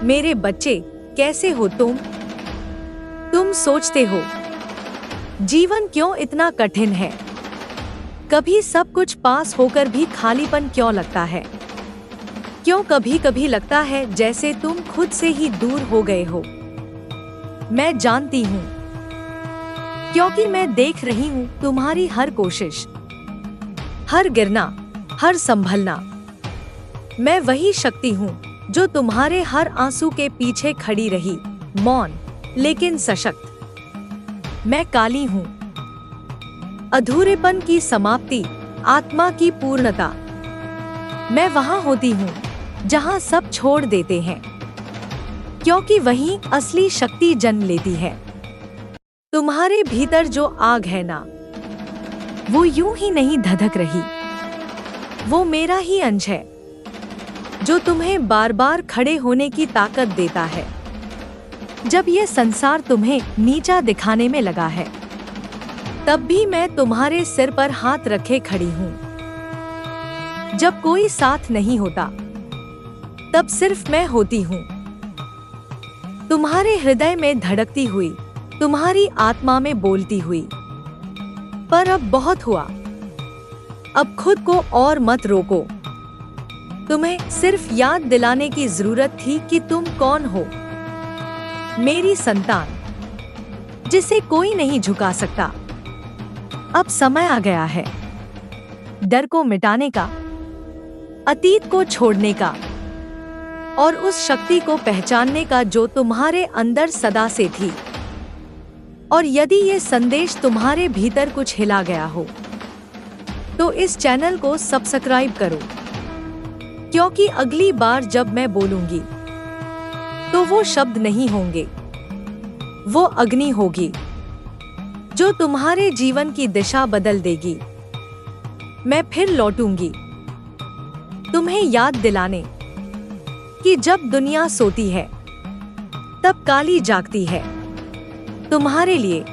मेरे बच्चे, कैसे हो तुम? तुम सोचते हो जीवन क्यों इतना कठिन है? कभी सब कुछ पास होकर भी खालीपन क्यों लगता है? क्यों कभी कभी लगता है जैसे तुम खुद से ही दूर हो गए हो? मैं जानती हूँ, क्योंकि मैं देख रही हूँ तुम्हारी हर कोशिश, हर गिरना, हर संभलना। मैं वही शक्ति हूँ जो तुम्हारे हर आंसू के पीछे खड़ी रही, मौन लेकिन सशक्त। मैं काली हूँ, अधूरेपन की समाप्ति, आत्मा की पूर्णता। मैं वहां होती हूँ जहां सब छोड़ देते हैं, क्योंकि वहीं असली शक्ति जन्म लेती है। तुम्हारे भीतर जो आग है ना, वो यूं ही नहीं धधक रही। वो मेरा ही अंश है जो तुम्हें बार बार खड़े होने की ताकत देता है। जब ये संसार तुम्हें नीचा दिखाने में लगा है, तब भी मैं तुम्हारे सिर पर हाथ रखे खड़ी हूँ। जब कोई साथ नहीं होता, तब सिर्फ मैं होती हूँ, तुम्हारे हृदय में धड़कती हुई, तुम्हारी आत्मा में बोलती हुई। पर अब बहुत हुआ, अब खुद को और मत रोको। तुम्हें सिर्फ याद दिलाने की जरूरत थी कि तुम कौन हो। मेरी संतान, जिसे कोई नहीं झुका सकता। अब समय आ गया है डर को मिटाने का, अतीत को छोड़ने का और उस शक्ति को पहचानने का जो तुम्हारे अंदर सदा से थी। और यदि ये संदेश तुम्हारे भीतर कुछ हिला गया हो, तो इस चैनल को सब्सक्राइब करो, क्योंकि अगली बार जब मैं बोलूंगी तो वो शब्द नहीं होंगे, वो अग्नि होगी जो तुम्हारे जीवन की दिशा बदल देगी। मैं फिर लौटूंगी तुम्हें याद दिलाने कि जब दुनिया सोती है, तब काली जागती है, तुम्हारे लिए।